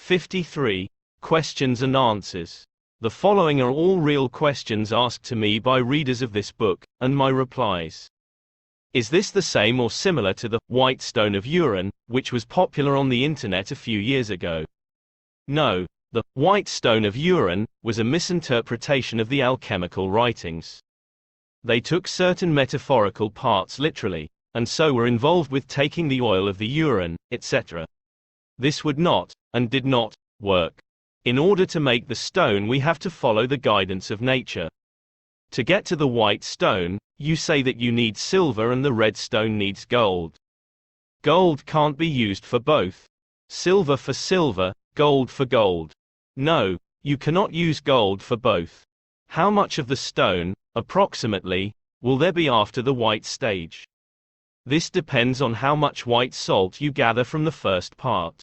53. Questions and answers. The following are all real questions asked to me by readers of this book, and my replies. Is this the same or similar to the white stone of urine, which was popular on the internet a few years ago? No. The white stone of urine was a misinterpretation of the alchemical writings. They took certain metaphorical parts literally, and so were involved with taking the oil of the urine, etc. This would not, and did not, work. In order to make the stone, we have to follow the guidance of nature. To get to the white stone, you say that you need silver and the red stone needs gold. Gold can't be used for both. Silver for silver, gold for gold. No, you cannot use gold for both. How much of the stone, approximately, will there be after the white stage? This depends on how much white salt you gather from the first part.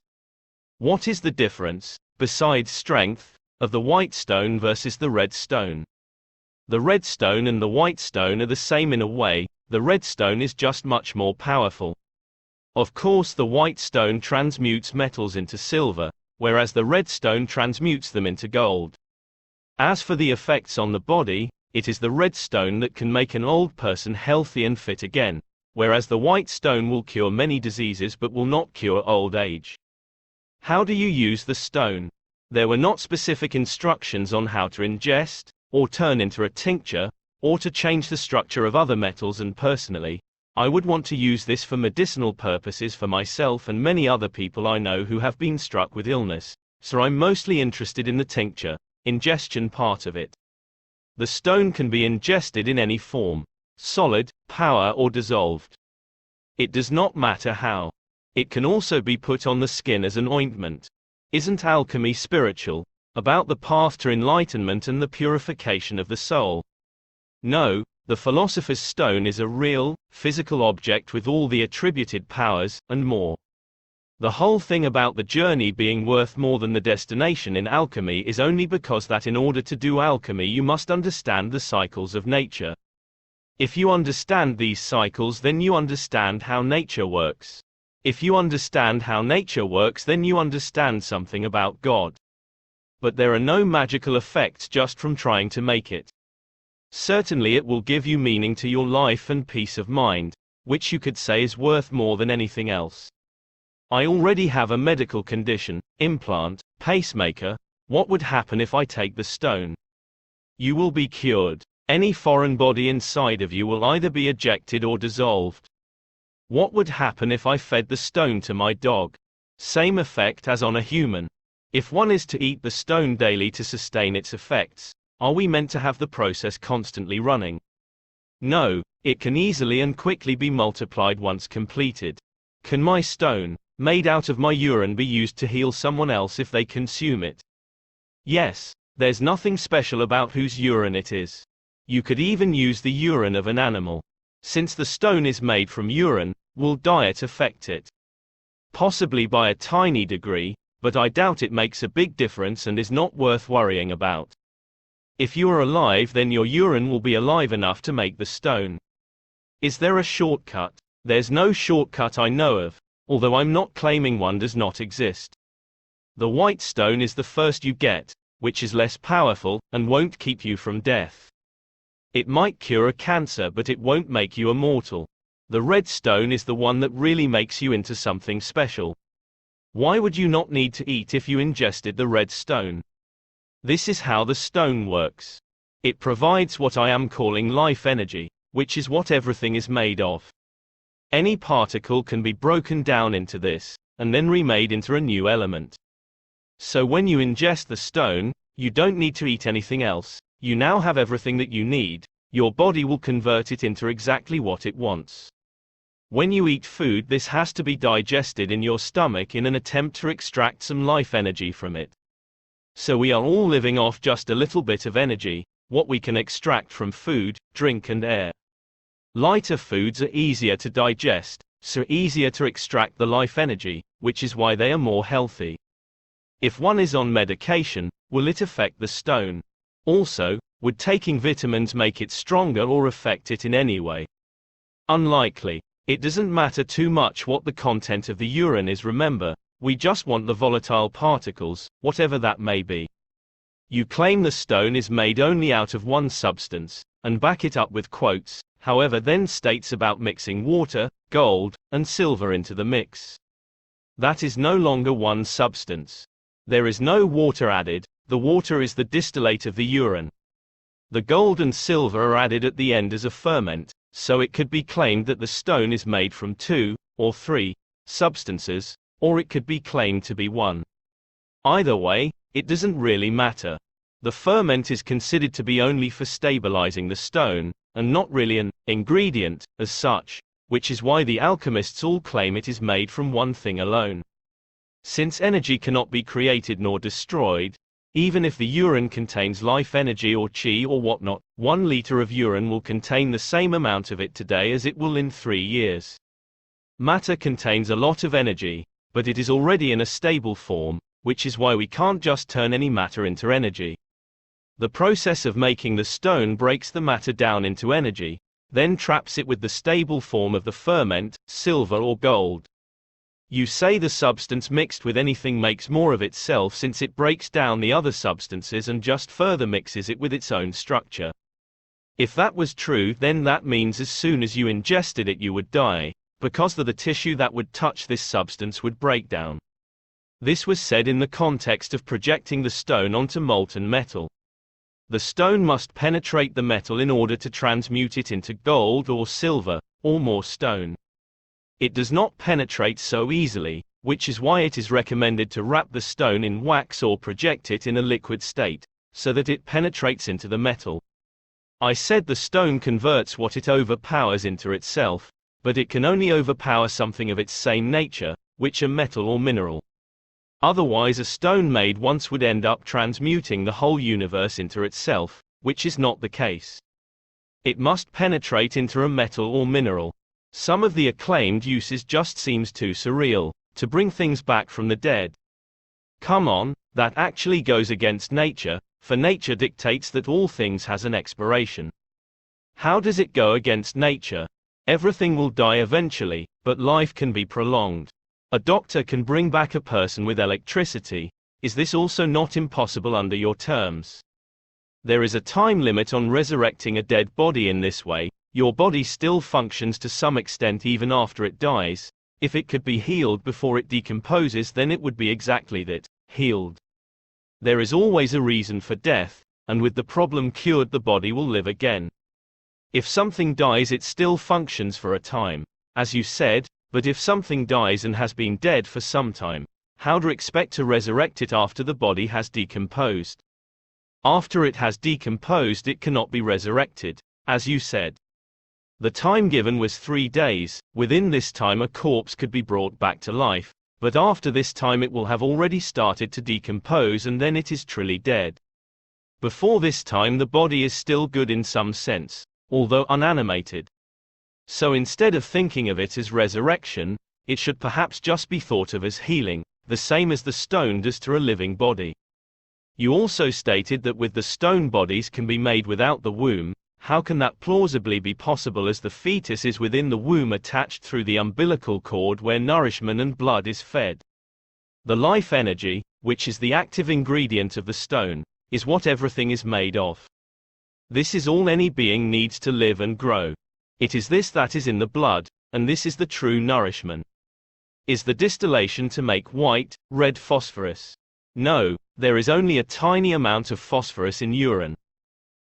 What is the difference, besides strength, of the white stone versus the red stone? The red stone and the white stone are the same in a way, the red stone is just much more powerful. Of course, the white stone transmutes metals into silver, whereas the red stone transmutes them into gold. As for the effects on the body, it is the red stone that can make an old person healthy and fit again, whereas the white stone will cure many diseases but will not cure old age. How do you use the stone? There were not specific instructions on how to ingest, or turn into a tincture, or to change the structure of other metals, and personally, I would want to use this for medicinal purposes for myself and many other people I know who have been struck with illness, so I'm mostly interested in the tincture, ingestion part of it. The stone can be ingested in any form, solid, powder or dissolved. It does not matter how. It can also be put on the skin as an ointment. Isn't alchemy spiritual, about the path to enlightenment and the purification of the soul? No. The philosopher's stone is a real, physical object with all the attributed powers, and more. The whole thing about the journey being worth more than the destination in alchemy is only because that in order to do alchemy you must understand the cycles of nature. If you understand these cycles, then you understand how nature works. If you understand how nature works, then you understand something about God. But there are no magical effects just from trying to make it. Certainly it will give you meaning to your life and peace of mind, which you could say is worth more than anything else. I already have a medical condition, implant, pacemaker. What would happen if I take the stone? You will be cured. Any foreign body inside of you will either be ejected or dissolved. What would happen if I fed the stone to my dog? Same effect as on a human. If one is to eat the stone daily to sustain its effects, are we meant to have the process constantly running? No, it can easily and quickly be multiplied once completed. Can my stone, made out of my urine, be used to heal someone else if they consume it? Yes, there's nothing special about whose urine it is. You could even use the urine of an animal. Since the stone is made from urine, will diet affect it? Possibly by a tiny degree, but I doubt it makes a big difference and is not worth worrying about. If you are alive, then your urine will be alive enough to make the stone. Is there a shortcut? There's no shortcut I know of, although I'm not claiming one does not exist. The white stone is the first you get, which is less powerful, and won't keep you from death. It might cure a cancer, but it won't make you immortal. The red stone is the one that really makes you into something special. Why would you not need to eat if you ingested the red stone? This is how the stone works. It provides what I am calling life energy, which is what everything is made of. Any particle can be broken down into this, and then remade into a new element. So when you ingest the stone, you don't need to eat anything else. You now have everything that you need. Your body will convert it into exactly what it wants. When you eat food, this has to be digested in your stomach in an attempt to extract some life energy from it. So we are all living off just a little bit of energy, what we can extract from food, drink and air. Lighter foods are easier to digest, so easier to extract the life energy, which is why they are more healthy. If one is on medication, will it affect the stone? Also, would taking vitamins make it stronger or affect it in any way? Unlikely. It doesn't matter too much what the content of the urine is. Remember, We just want the volatile particles, whatever that may be. You claim the stone is made only out of one substance, and back it up with quotes, however then states about mixing water, gold, and silver into the mix. That is no longer one substance. There is no water added, the water is the distillate of the urine. The gold and silver are added at the end as a ferment, so it could be claimed that the stone is made from 2, or 3, substances, or it could be claimed to be one. Either way, it doesn't really matter. The ferment is considered to be only for stabilizing the stone, and not really an ingredient, as such, which is why the alchemists all claim it is made from one thing alone. Since energy cannot be created nor destroyed, even if the urine contains life energy or chi or whatnot, 1 liter of urine will contain the same amount of it today as it will in 3 years. Matter contains a lot of energy, but it is already in a stable form, which is why we can't just turn any matter into energy. The process of making the stone breaks the matter down into energy, then traps it with the stable form of the ferment, silver or gold. You say the substance mixed with anything makes more of itself since it breaks down the other substances and just further mixes it with its own structure. If that was true, then that means as soon as you ingested it you would die, because the tissue that would touch this substance would break down. This was said in the context of projecting the stone onto molten metal. The stone must penetrate the metal in order to transmute it into gold or silver, or more stone. It does not penetrate so easily, which is why it is recommended to wrap the stone in wax or project it in a liquid state, so that it penetrates into the metal. I said the stone converts what it overpowers into itself, but it can only overpower something of its same nature, which a metal or mineral. Otherwise a stone made once would end up transmuting the whole universe into itself, which is not the case. It must penetrate into a metal or mineral. Some of the acclaimed uses just seems too surreal, to bring things back from the dead. Come on, that actually goes against nature, for nature dictates that all things has an expiration. How does it go against nature? Everything will die eventually, but life can be prolonged. A doctor can bring back a person with electricity. Is this also not impossible under your terms? There is a time limit on resurrecting a dead body in this way. Your body still functions to some extent even after it dies. If it could be healed before it decomposes, then it would be exactly that, healed. There is always a reason for death, and with the problem cured the body will live again. If something dies it still functions for a time, as you said, but if something dies and has been dead for some time, how do you expect to resurrect it after the body has decomposed? After it has decomposed it cannot be resurrected, as you said. The time given was 3 days. Within this time a corpse could be brought back to life, but after this time it will have already started to decompose and then it is truly dead. Before this time the body is still good in some sense, although unanimated. So instead of thinking of it as resurrection, it should perhaps just be thought of as healing, the same as the stone does to a living body. You also stated that with the stone bodies can be made without the womb. How can that plausibly be possible as the fetus is within the womb attached through the umbilical cord where nourishment and blood is fed? The life energy, which is the active ingredient of the stone, is what everything is made of. This is all any being needs to live and grow. It is this that is in the blood, and this is the true nourishment. Is the distillation to make white, red phosphorus? No, there is only a tiny amount of phosphorus in urine.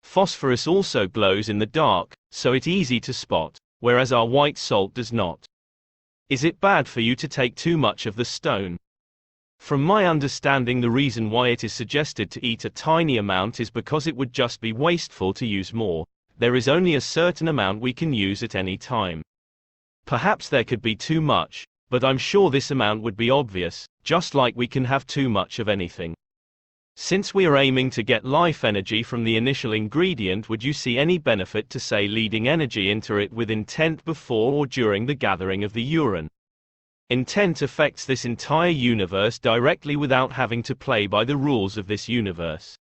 Phosphorus also glows in the dark, so it's easy to spot, whereas our white salt does not. Is it bad for you to take too much of the stone? From my understanding, the reason why it is suggested to eat a tiny amount is because it would just be wasteful to use more. There is only a certain amount we can use at any time. Perhaps there could be too much, but I'm sure this amount would be obvious, just like we can have too much of anything. Since we are aiming to get life energy from the initial ingredient, would you see any benefit to say leading energy into it with intent before or during the gathering of the urine? Intent affects this entire universe directly without having to play by the rules of this universe.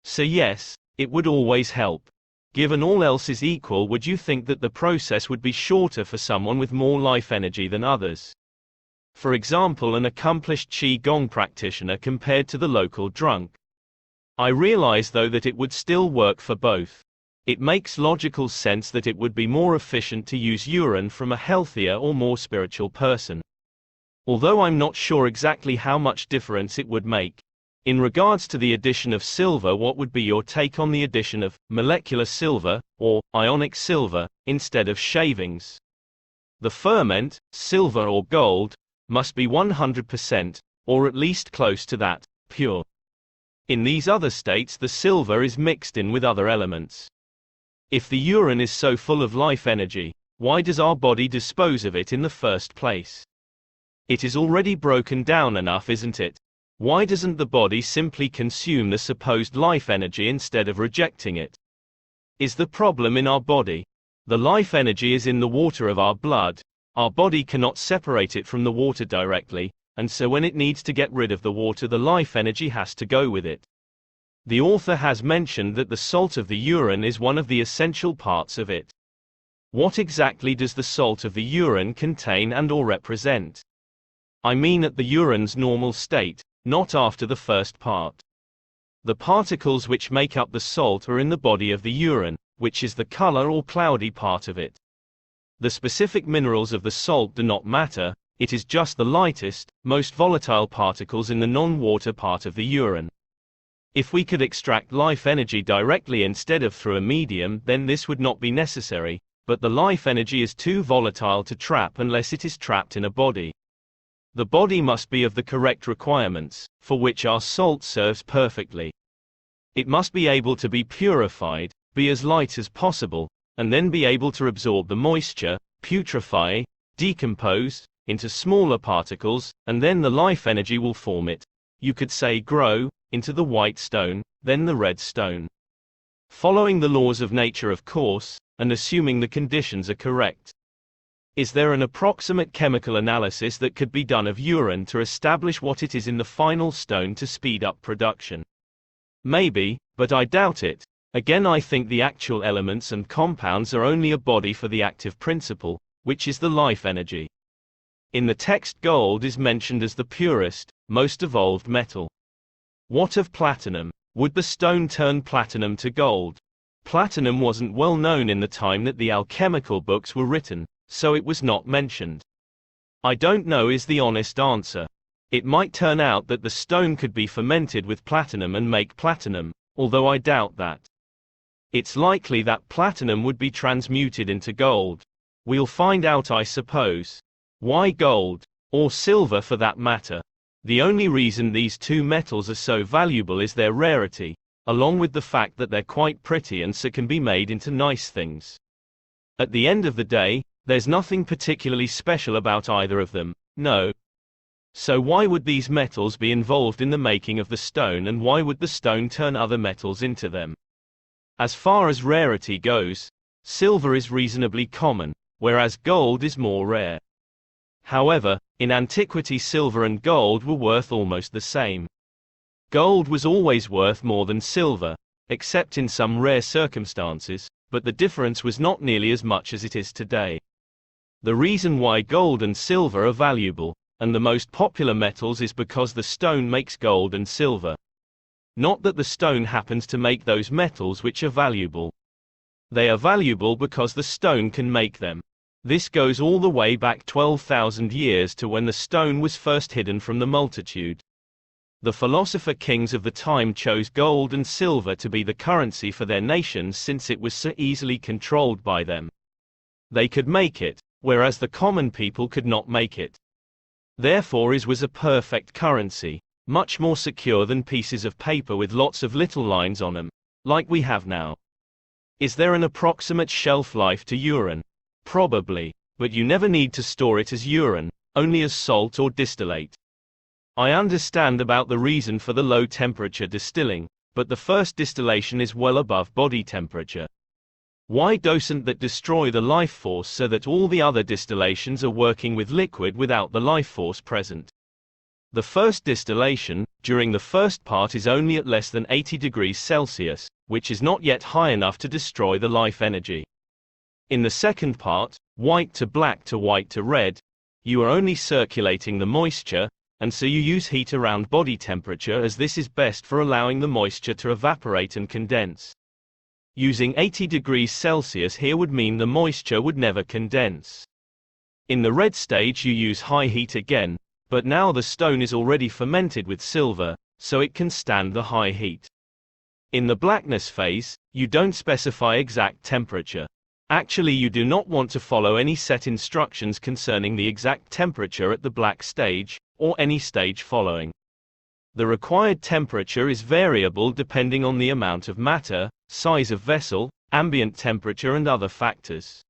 So yes, it would always help. Given all else is equal, would you think that the process would be shorter for someone with more life energy than others? For example, an accomplished Qigong practitioner compared to the local drunk. I realize though that it would still work for both. It makes logical sense that it would be more efficient to use urine from a healthier or more spiritual person. Although I'm not sure exactly how much difference it would make. In regards to the addition of silver, what would be your take on the addition of molecular silver, or ionic silver, instead of shavings? The ferment, silver or gold, must be 100%, or at least close to that, pure. In these other states the silver is mixed in with other elements. If the urine is so full of life energy, why does our body dispose of it in the first place? It is already broken down enough, isn't it? Why doesn't the body simply consume the supposed life energy instead of rejecting it? Is the problem in our body? The life energy is in the water of our blood. Our body cannot separate it from the water directly, and so when it needs to get rid of the water, the life energy has to go with it. The author has mentioned that the salt of the urine is one of the essential parts of it. What exactly does the salt of the urine contain and/or represent? I mean at the urine's normal state, not after the first part. The particles which make up the salt are in the body of the urine, which is the color or cloudy part of it. The specific minerals of the salt do not matter, it is just the lightest, most volatile particles in the non-water part of the urine. If we could extract life energy directly instead of through a medium, then this would not be necessary, but the life energy is too volatile to trap unless it is trapped in a body. The body must be of the correct requirements, for which our salt serves perfectly. It must be able to be purified, be as light as possible, and then be able to absorb the moisture, putrefy, decompose, into smaller particles, and then the life energy will form it. You could say grow, into the white stone, then the red stone. Following the laws of nature, of course, and assuming the conditions are correct. Is there an approximate chemical analysis that could be done of urine to establish what it is in the final stone to speed up production? Maybe, but I doubt it. Again, I think the actual elements and compounds are only a body for the active principle, which is the life energy. In the text, gold is mentioned as the purest, most evolved metal. What of platinum? Would the stone turn platinum to gold? Platinum wasn't well known in the time that the alchemical books were written, so it was not mentioned. I don't know is the honest answer. It might turn out that the stone could be fermented with platinum and make platinum, although I doubt that. It's likely that platinum would be transmuted into gold. We'll find out, I suppose. Why gold? Or silver for that matter? The only reason these two metals are so valuable is their rarity, along with the fact that they're quite pretty and so can be made into nice things. At the end of the day, there's nothing particularly special about either of them, no. So why would these metals be involved in the making of the stone, and why would the stone turn other metals into them? As far as rarity goes, silver is reasonably common, whereas gold is more rare. However, in antiquity silver and gold were worth almost the same. Gold was always worth more than silver, except in some rare circumstances, but the difference was not nearly as much as it is today. The reason why gold and silver are valuable, and the most popular metals, is because the stone makes gold and silver. Not that the stone happens to make those metals which are valuable. They are valuable because the stone can make them. This goes all the way back 12,000 years to when the stone was first hidden from the multitude. The philosopher kings of the time chose gold and silver to be the currency for their nations since it was so easily controlled by them. They could make it, whereas the common people could not make it. Therefore it was a perfect currency, much more secure than pieces of paper with lots of little lines on them, like we have now. Is there an approximate shelf life to urine? Probably, but you never need to store it as urine, only as salt or distillate. I understand about the reason for the low temperature distilling, but the first distillation is well above body temperature. Why doesn't that destroy the life force so that all the other distillations are working with liquid without the life force present? The first distillation, during the first part, is only at less than 80 degrees Celsius, which is not yet high enough to destroy the life energy. In the second part, white to black to white to red, You are only circulating the moisture, and so you use heat around body temperature as this is best for allowing the moisture to evaporate and condense. Using 80 degrees Celsius here would mean the moisture would never condense. In the red stage you use high heat again, but now the stone is already fermented with silver, so it can stand the high heat. In the blackness phase, you don't specify exact temperature. Actually, you do not want to follow any set instructions concerning the exact temperature at the black stage, or any stage following. The required temperature is variable depending on the amount of matter, size of vessel, ambient temperature and other factors.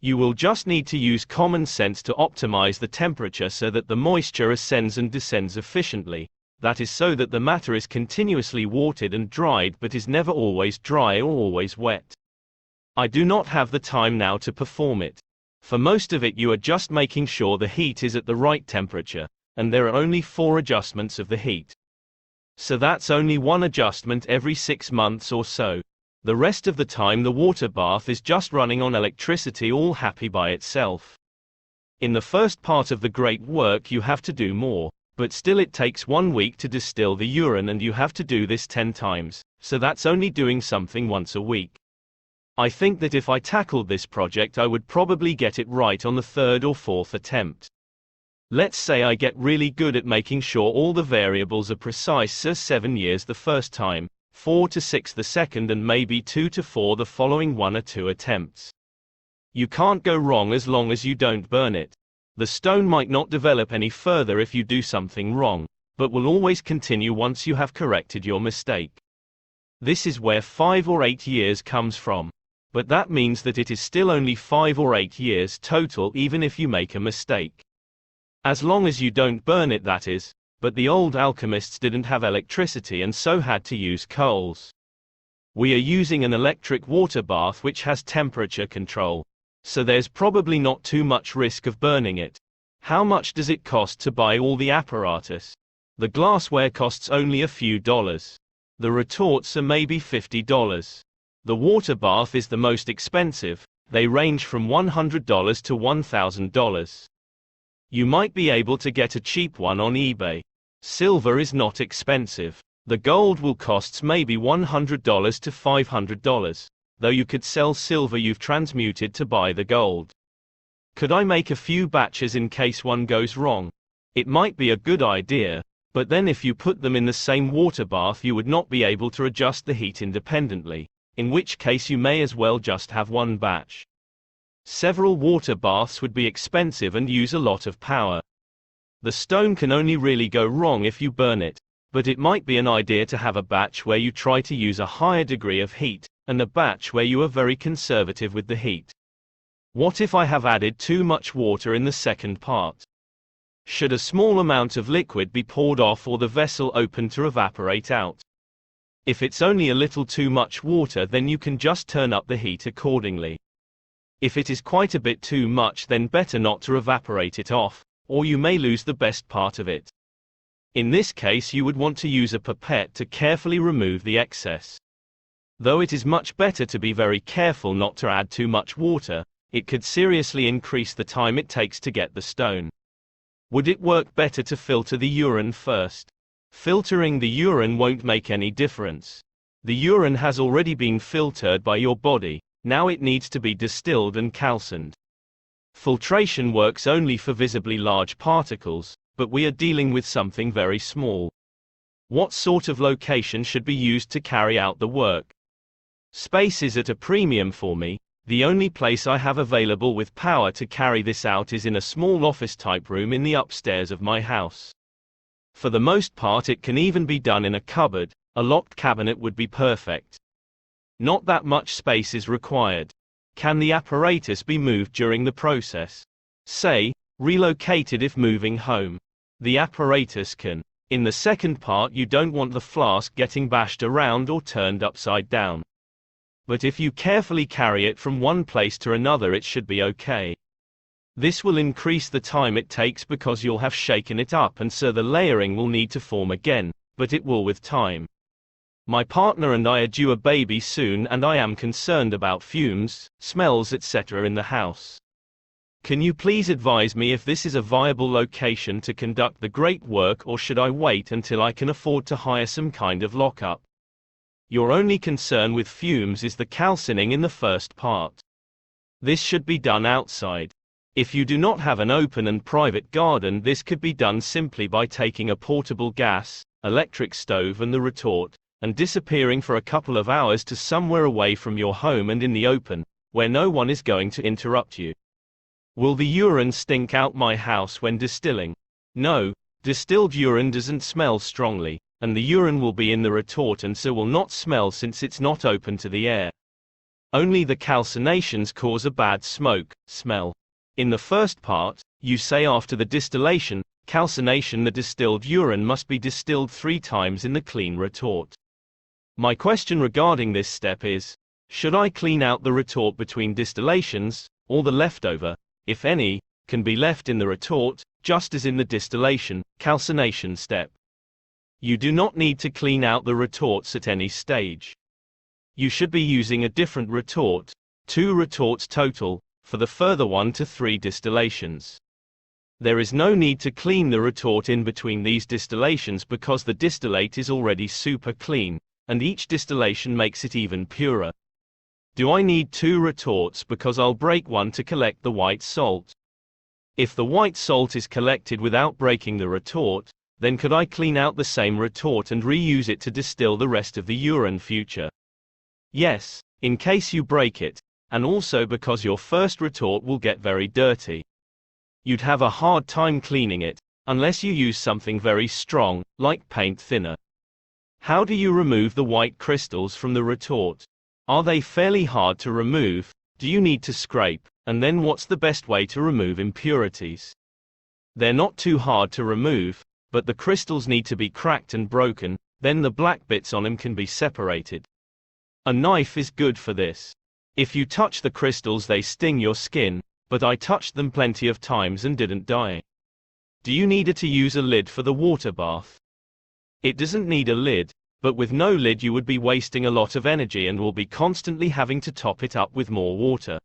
You will just need to use common sense to optimize the temperature so that the moisture ascends and descends efficiently. That is so that the matter is continuously watered and dried but is never always dry or always wet. I do not have the time now to perform it. For most of it you are just making sure the heat is at the right temperature, and there are only 4 adjustments of the heat. So that's only one adjustment every 6 months or so. The rest of the time the water bath is just running on electricity, all happy by itself. In the first part of the great work you have to do more, but still it takes 1 week to distill the urine and you have to do this 10 times, so that's only doing something once a week. I think that if I tackled this project I would probably get it right on the 3rd or 4th attempt. Let's say I get really good at making sure all the variables are precise, so 7 years the first time, 4 to 6 the second and maybe 2 to 4 the following 1 or 2 attempts. You can't go wrong as long as you don't burn it. The stone might not develop any further if you do something wrong, but will always continue once you have corrected your mistake. This is where 5 or 8 years comes from. But that means that it is still only 5 or 8 years total even if you make a mistake. As long as you don't burn it, that is, but the old alchemists didn't have electricity and so had to use coals. We are using an electric water bath which has temperature control, so there's probably not too much risk of burning it. How much does it cost to buy all the apparatus? The glassware costs only a few dollars. The retorts are maybe $50. The water bath is the most expensive, they range from $100 to $1,000. You might be able to get a cheap one on eBay. Silver is not expensive. The gold will cost maybe $100 to $500, though you could sell silver you've transmuted to buy the gold. Could I make a few batches in case one goes wrong? It might be a good idea, but then if you put them in the same water bath you would not be able to adjust the heat independently, in which case you may as well just have one batch. Several water baths would be expensive and use a lot of power. The stone can only really go wrong if you burn it, but it might be an idea to have a batch where you try to use a higher degree of heat, and a batch where you are very conservative with the heat. What if I have added too much water in the second part? Should a small amount of liquid be poured off or the vessel open to evaporate out? If it's only a little too much water, then you can just turn up the heat accordingly. If it is quite a bit too much, then better not to evaporate it off, or you may lose the best part of it. In this case you would want to use a pipette to carefully remove the excess. Though it is much better to be very careful not to add too much water, it could seriously increase the time it takes to get the stone. Would it work better to filter the urine first? Filtering the urine won't make any difference. The urine has already been filtered by your body. Now it needs to be distilled and calcined. Filtration works only for visibly large particles, but we are dealing with something very small. What sort of location should be used to carry out the work? Space is at a premium for me. The only place I have available with power to carry this out is in a small office-type room in the upstairs of my house. For the most part it can even be done in a cupboard. A locked cabinet would be perfect. Not that much space is required. Can the apparatus be moved during the process? Say, relocated if moving home. The apparatus can. In the second part you don't want the flask getting bashed around or turned upside down. But if you carefully carry it from one place to another it should be okay. This will increase the time it takes because you'll have shaken it up and so the layering will need to form again, but it will with time. My partner and I are due a baby soon and I am concerned about fumes, smells etc. in the house. Can you please advise me if this is a viable location to conduct the great work, or should I wait until I can afford to hire some kind of lockup? Your only concern with fumes is the calcining in the first part. This should be done outside. If you do not have an open and private garden, this could be done simply by taking a portable gas, electric stove and the retort, and disappearing for a couple of hours to somewhere away from your home and in the open, where no one is going to interrupt you. Will the urine stink out my house when distilling? No, distilled urine doesn't smell strongly, and the urine will be in the retort and so will not smell since it's not open to the air. Only the calcinations cause a bad smell. In the first part, you say after the distillation, calcination, the distilled urine must be distilled 3 times in the clean retort. My question regarding this step is, should I clean out the retort between distillations, or the leftover, if any, can be left in the retort, just as in the distillation, calcination step? You do not need to clean out the retorts at any stage. You should be using a different retort, 2 retorts total, for the further 1 to 3 distillations. There is no need to clean the retort in between these distillations because the distillate is already super clean, and each distillation makes it even purer. Do I need 2 retorts because I'll break one to collect the white salt? If the white salt is collected without breaking the retort, then could I clean out the same retort and reuse it to distill the rest of the urine future? Yes, in case you break it, and also because your first retort will get very dirty. You'd have a hard time cleaning it, unless you use something very strong, like paint thinner. How do you remove the white crystals from the retort? Are they fairly hard to remove? Do you need to scrape? And then what's the best way to remove impurities? They're not too hard to remove, but the crystals need to be cracked and broken, then the black bits on them can be separated. A knife is good for this. If you touch the crystals they sting your skin, but I touched them plenty of times and didn't die. Do you need to use a lid for the water bath? It doesn't need a lid, but with no lid you would be wasting a lot of energy and will be constantly having to top it up with more water.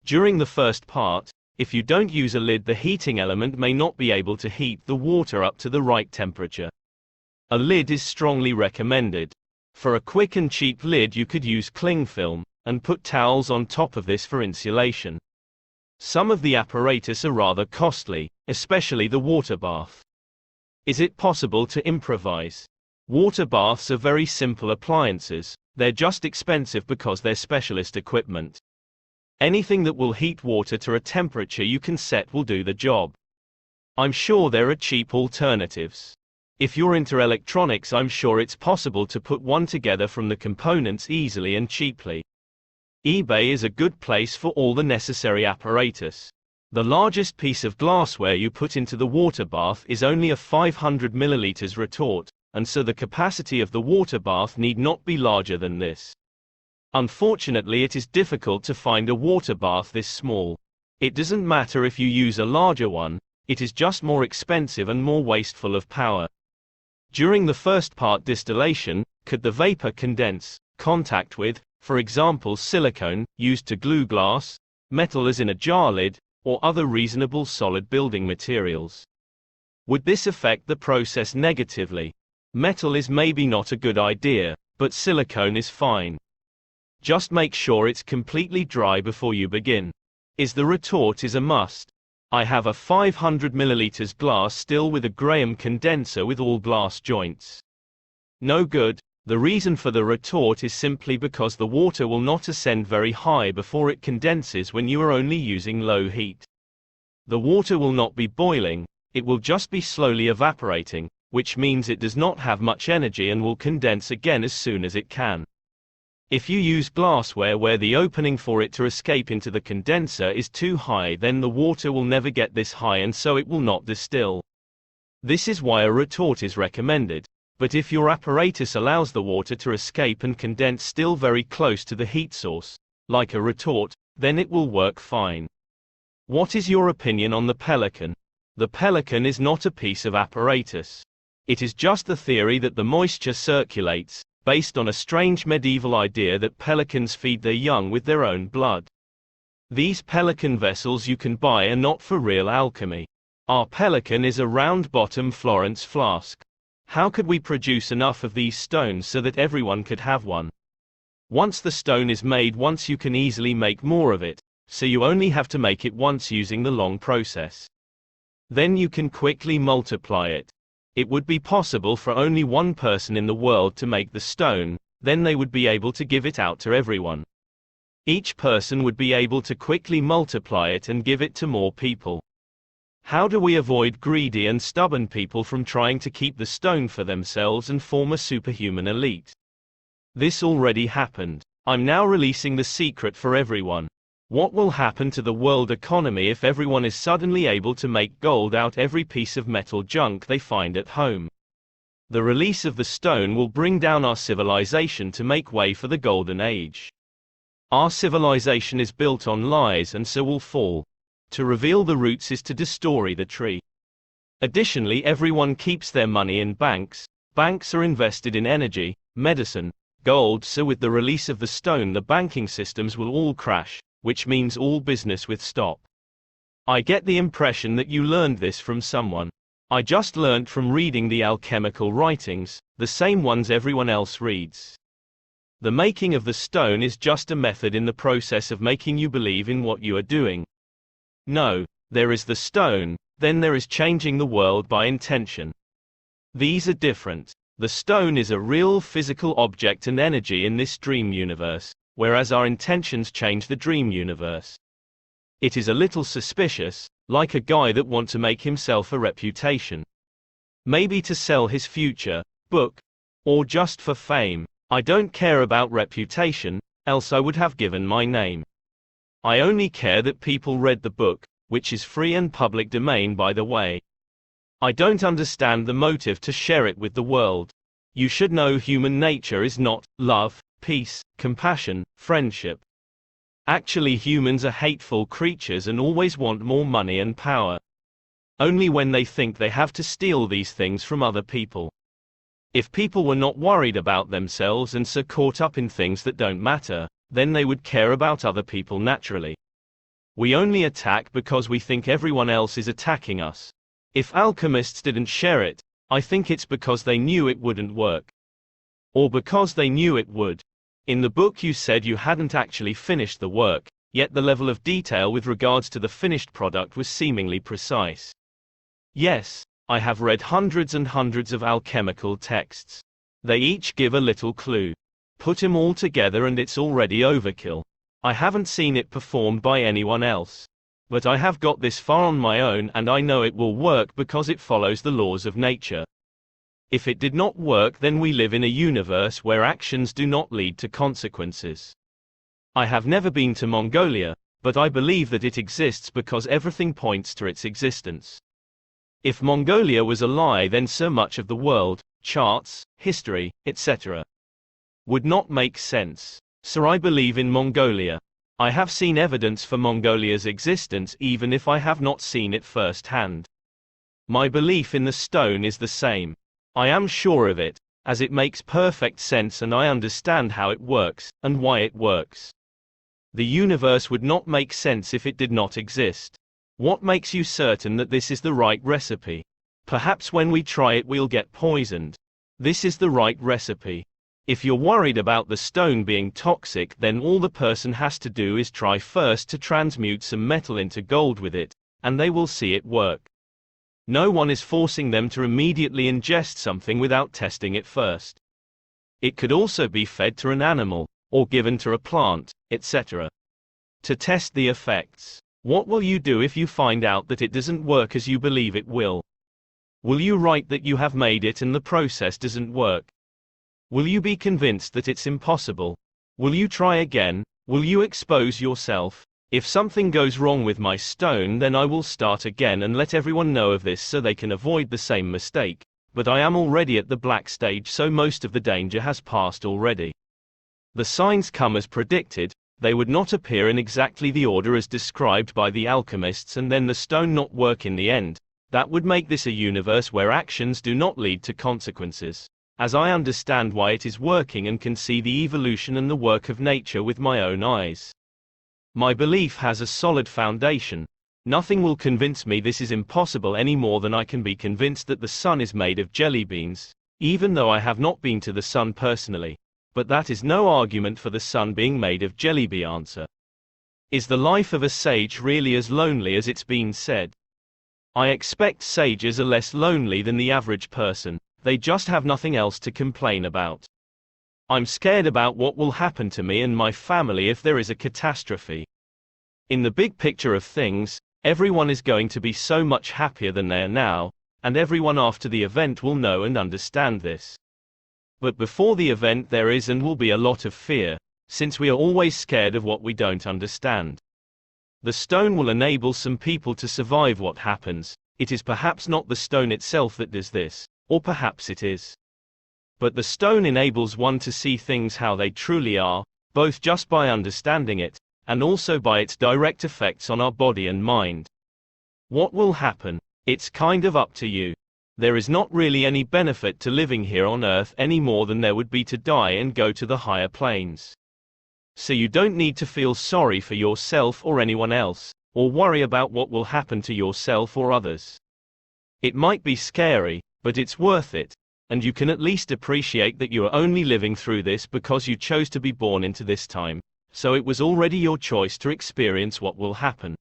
During the first part, if you don't use a lid, the heating element may not be able to heat the water up to the right temperature. A lid is strongly recommended. For a quick and cheap lid you could use cling film, and put towels on top of this for insulation. Some of the apparatus are rather costly, especially the water bath. Is it possible to improvise? Water baths are very simple appliances, they're just expensive because they're specialist equipment. Anything that will heat water to a temperature you can set will do the job. I'm sure there are cheap alternatives. If you're into electronics, I'm sure it's possible to put one together from the components easily and cheaply. eBay is a good place for all the necessary apparatus. The largest piece of glassware you put into the water bath is only a 500 ml retort, and so the capacity of the water bath need not be larger than this. Unfortunately, it is difficult to find a water bath this small. It doesn't matter if you use a larger one, it is just more expensive and more wasteful of power. During the first part distillation, could the vapor condense, contact with, for example silicone, used to glue glass, metal as in a jar lid, or other reasonable solid building materials? Would this affect the process negatively? Metal is maybe not a good idea, but silicone is fine. Just make sure it's completely dry before you begin. Is the retort a must? I have a 500 ml glass still with a Graham condenser with all glass joints. No good. The reason for the retort is simply because the water will not ascend very high before it condenses when you are only using low heat. The water will not be boiling, it will just be slowly evaporating, which means it does not have much energy and will condense again as soon as it can. If you use glassware where the opening for it to escape into the condenser is too high, then the water will never get this high and so it will not distill. This is why a retort is recommended. But if your apparatus allows the water to escape and condense still very close to the heat source, like a retort, then it will work fine. What is your opinion on the Pelican? The Pelican is not a piece of apparatus. It is just the theory that the moisture circulates, based on a strange medieval idea that pelicans feed their young with their own blood. These pelican vessels you can buy are not for real alchemy. Our pelican is a round-bottom Florence flask. How could we produce enough of these stones so that everyone could have one? Once the stone is made once, you can easily make more of it, so you only have to make it once using the long process. Then you can quickly multiply it. It would be possible for only one person in the world to make the stone, then they would be able to give it out to everyone. Each person would be able to quickly multiply it and give it to more people. How do we avoid greedy and stubborn people from trying to keep the stone for themselves and form a superhuman elite? This already happened. I'm now releasing the secret for everyone. What will happen to the world economy if everyone is suddenly able to make gold out every piece of metal junk they find at home? The release of the stone will bring down our civilization to make way for the golden age. Our civilization is built on lies and so will fall. To reveal the roots is to destroy the tree. Additionally, everyone keeps their money in banks. Banks are invested in energy, medicine, gold, so with the release of the stone the banking systems will all crash, which means all business will stop. I get the impression that you learned this from someone. I just learned from reading the alchemical writings, the same ones everyone else reads. The making of the stone is just a method in the process of making you believe in what you are doing. No, there is the stone, then there is changing the world by intention. These are different. The stone is a real physical object and energy in this dream universe, whereas our intentions change the dream universe. It is a little suspicious, like a guy that wants to make himself a reputation. Maybe to sell his future book, or just for fame. I don't care about reputation, else I would have given my name. I only care that people read the book, which is free and public domain by the way. I don't understand the motive to share it with the world. You should know human nature is not love, peace, compassion, friendship. Actually, humans are hateful creatures and always want more money and power. Only when they think they have to steal these things from other people. If people were not worried about themselves and so caught up in things that don't matter, then they would care about other people naturally. We only attack because we think everyone else is attacking us. If alchemists didn't share it, I think it's because they knew it wouldn't work. Or because they knew it would. In the book you said you hadn't actually finished the work, yet the level of detail with regards to the finished product was seemingly precise. Yes, I have read hundreds and hundreds of alchemical texts. They each give a little clue. Put them all together and it's already overkill. I haven't seen it performed by anyone else. But I have got this far on my own and I know it will work because it follows the laws of nature. If it did not work, then we live in a universe where actions do not lead to consequences. I have never been to Mongolia, but I believe that it exists because everything points to its existence. If Mongolia was a lie, then so much of the world, charts, history, etc., would not make sense. So I believe in Mongolia. I have seen evidence for Mongolia's existence even if I have not seen it firsthand. My belief in the stone is the same. I am sure of it, as it makes perfect sense and I understand how it works, and why it works. The universe would not make sense if it did not exist. What makes you certain that this is the right recipe? Perhaps when we try it we'll get poisoned. This is the right recipe. If you're worried about the stone being toxic, then all the person has to do is try first to transmute some metal into gold with it, and they will see it work. No one is forcing them to immediately ingest something without testing it first. It could also be fed to an animal, or given to a plant, etc., to test the effects. What will you do if you find out that it doesn't work as you believe it will? Will you write that you have made it and the process doesn't work? Will you be convinced that it's impossible? Will you try again? Will you expose yourself? If something goes wrong with my stone, then I will start again and let everyone know of this so they can avoid the same mistake. But I am already at the black stage, so most of the danger has passed already. The signs come as predicted. They would not appear in exactly the order as described by the alchemists and then the stone not work in the end. That would make this a universe where actions do not lead to consequences. As I understand why it is working and can see the evolution and the work of nature with my own eyes. My belief has a solid foundation. Nothing will convince me this is impossible any more than I can be convinced that the sun is made of jelly beans, even though I have not been to the sun personally. But that is no argument for the sun being made of jelly bean. Answer. Is the life of a sage really as lonely as it's been said? I expect sages are less lonely than the average person, they just have nothing else to complain about. I'm scared about what will happen to me and my family if there is a catastrophe. In the big picture of things, everyone is going to be so much happier than they are now, and everyone after the event will know and understand this. But before the event there is and will be a lot of fear, since we are always scared of what we don't understand. The stone will enable some people to survive what happens. It is perhaps not the stone itself that does this, or perhaps it is. But the stone enables one to see things how they truly are, both just by understanding it, and also by its direct effects on our body and mind. What will happen? It's kind of up to you. There is not really any benefit to living here on Earth any more than there would be to die and go to the higher planes. So you don't need to feel sorry for yourself or anyone else, or worry about what will happen to yourself or others. It might be scary, but it's worth it. And you can at least appreciate that you are only living through this because you chose to be born into this time, so it was already your choice to experience what will happen.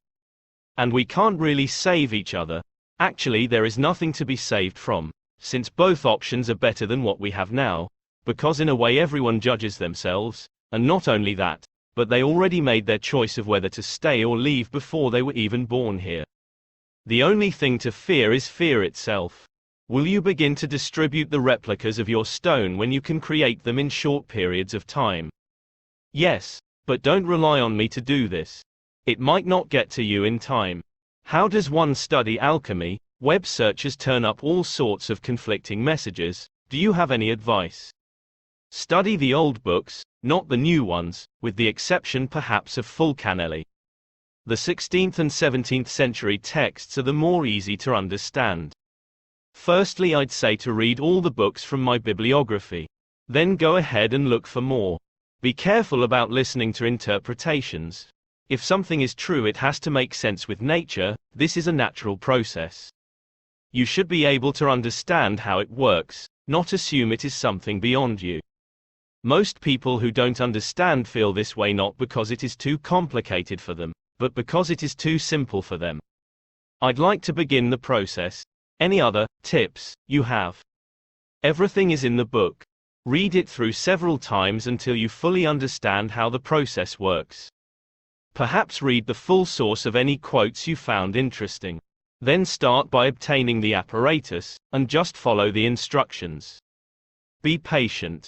And we can't really save each other. Actually, there is nothing to be saved from, since both options are better than what we have now, because in a way everyone judges themselves, and not only that, but they already made their choice of whether to stay or leave before they were even born here. The only thing to fear is fear itself. Will you begin to distribute the replicas of your stone when you can create them in short periods of time? Yes, but don't rely on me to do this. It might not get to you in time. How does one study alchemy? Web searches turn up all sorts of conflicting messages. Do you have any advice? Study the old books, not the new ones, with the exception perhaps of Fulcanelli. The 16th and 17th century texts are the more easy to understand. Firstly, I'd say to read all the books from my bibliography. Then go ahead and look for more. Be careful about listening to interpretations. If something is true, it has to make sense with nature. This is a natural process. You should be able to understand how it works, not assume it is something beyond you. Most people who don't understand feel this way not because it is too complicated for them, but because it is too simple for them. I'd like to begin the process. Any other tips you have? Everything is in the book. Read it through several times until you fully understand how the process works. Perhaps read the full source of any quotes you found interesting. Then start by obtaining the apparatus, and just follow the instructions. Be patient.